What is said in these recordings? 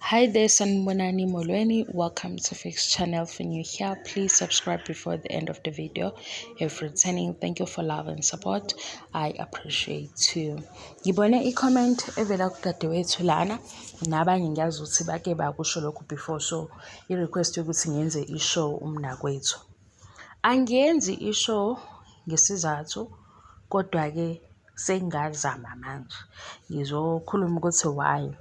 Hi there, Sanibonani Molweni. Welcome to Fix channel. If you're new here, please subscribe before the end of the video. If returning, thank you for love and support. I appreciate you. Ngibone i-comment evela kudadewethu lana nabanye ngiyazi ukuthi bake bakusho lokhu before, so i-request yokuthi ngiyenze i-show Mnakwethu. Angiyenzi i-show ngesizathu, kodwa-ke sengazama manje. Ngizokhuluma ukuthi why.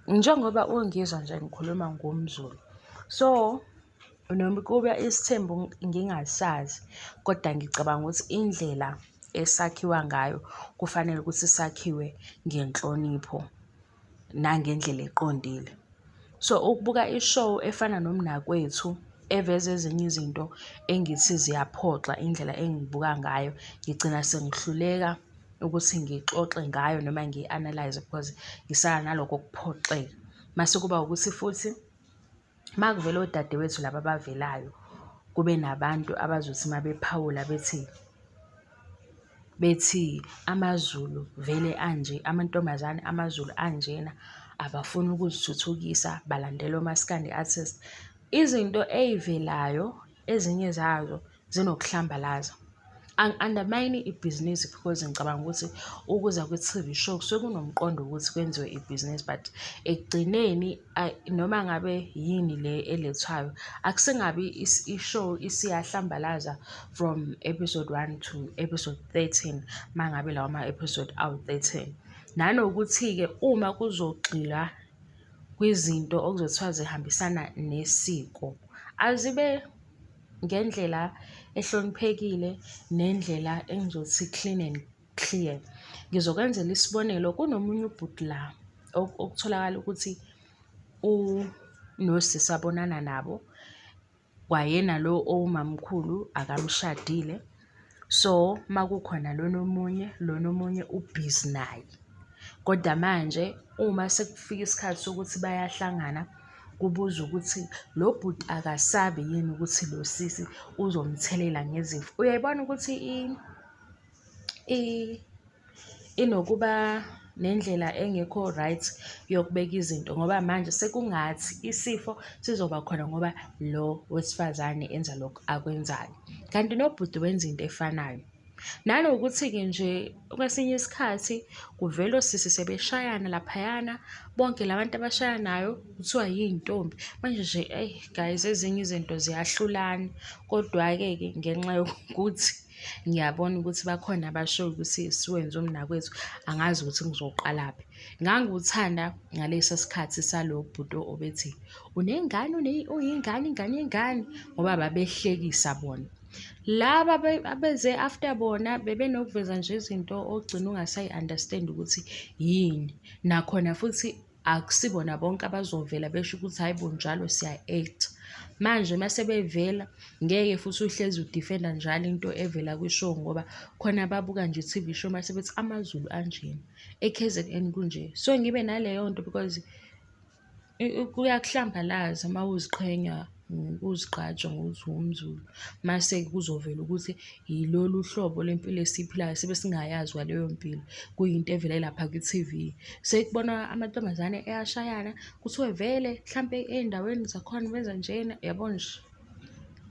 Njengoba ungizwa nje ngikhuluma ngomZulu, so noma kuba Isthembu ngingasazi, kodwa ngicabanga ukuthi indlela esakhiwa ngayo kufanele ukuthi sakhiwe ngenhlonipho nangendlela eqondile. So ukubuka i-show efana noMnakwethu eveza ezinye izinto engithi ziyaphoxa indlela engibuka ngayo, ngigcina sengihluleka ukuthi ngixoxe ngayo noma ngiyi-analyze because ngisala naloko kuphoxeka. Mase kuba ukuthi futhi makuvela odadewethu laba abavelayo, kube nabantu abazothi mabephawula bethi amaZulu vele anje, amantombazane amaZulu anjena abafuni ukuzithuthukisa, balandela omaskandi artist. Izinto ey'velayo ezinye zazo zinokuhlambalaza. Angi-undermine ibhizinisi because ngicabanga ukuthi ukuza kwe-TV show kusuke kunomqondo ukuthi kwenziwe ibhizinisi, but ekugcineni noma ngabe yini le elethwayo, akusengabi i-show isiyahlambalaza from episode 1 to episode 13 mangabe lawo ama-episode awu-13. Nanokuthi-ke uma kuzogxilwa kwizinto okuzothiwa zihambisana nesiko, azibe ngendlela ehloniphekile nendlela engizothi clean and clear. Ngizokwenzela isibonelo, kunomunye ubhuti la okutholakala ukuthi unosisi abonana nabo, kwayena lo owumamkhulu akamshadile. So makukhona lona omunye ubhizi naye, kodwa manje uma sekufika isikhathi sokuthi bayahlangana, kubuza ukuthi lo bhuti akasabi yini ukuthi lo sisi uzomthelela ngezifo. Uyayibona ukuthi inokuba nendlela engekho right yokubeka izinto, ngoba manje sekungathi isifo sizoba khona ngoba lo wesifazane enza lokhu akwenzayo, kanti nobhuti wenza into efanayo. Nanokuthi-ke nje kwesinye isikhathi kuvela osisi sebeshayana laphayana, bonke labantu abashayanayo kuthiwa yiy'ntombi. Manje nje guys, ezinye izinto ziyahlulana, kodwa-ke ngenxa yokuthi ngiyabona ukuthi bakhona abashoyo ukuthi siwenze Mnakwethu, angazi ukuthi ngizoqalaphi. Ngangiwuthanda ngalesa sikhathi salo bhuti obethi unengane, uyingane, ingane yengane, ngoba babehlekisa bona. Laba abeze after bona bebenokuveza nje izinto ogcina ungasayi-understand ukuthi yini. Nakhona futhi akusibona bonke abazovela besho ukuthi hayi bunjalo siya-act. Manje mase bevela ngeke futhi uhlezi udifenda njalo into evela kwishow, ngoba khona ababuka nje i-TV show mase bethi amaZulu anjena, e-KZN kunje. So ngibe naleyo nto because kuyakuhlambalaza uma uziqhenya ukuzigqaja ngokuthi uwumZulu, mase kuzovela ukuthi yilolu hlobo lwempilo esiyiphilayo sibe singayazi kwaleyo mpilo, kuyinto evela lapha kwi-TV. Sekubona amantombazane eyashayana kuthiwe vele mhlampe ey'ndaweni zakhona benza njena, yabo nje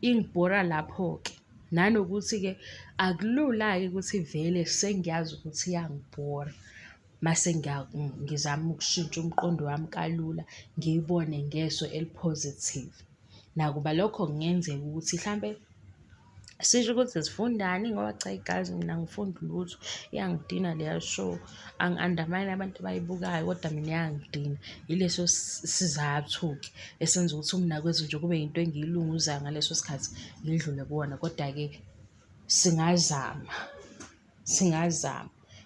ingibhora lapho-ke. Nanokuthi-ke akulula-ke ukuthi vele sengiyazi ukuthi iyangibhora, mase ngizama ukushintsha umqondo wami kalula, ngiyibone ngeso eli-positive. Nakuba lokho kungenzeka ukuthi mhlampe sisho ukuthi sifundani, ngoba cha igazi mina angifundi lutho, iyangidina leya show. Angi-undermine abantu abayibukayo, kodwa mina iyangidina. Yileso sizathu-ke esenza ukuthi uMnakwethu nje kube yinto engiyilunguzayo ngaleso sikhathi ngidlule kuwona, kodwa-ke singazama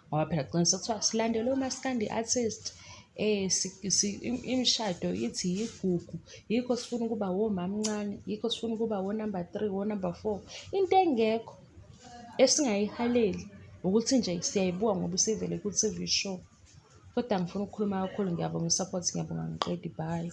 ngoba phela kugcina sekuthiwa silandele omaskandi artist. Imishado ithi yigugu, yikho sifuna ukuba womamncane, yikho sifuna ukuba wo-number 3, wo-number 4. Into engekho esingayihaleli ukuthi nje siyayibuka ngoba isivele ku-TV show. Kodwa ngifuna ukukhuluma kakhulu, ngiyabonga i-support, ngiyabonga, ngiqede, bye.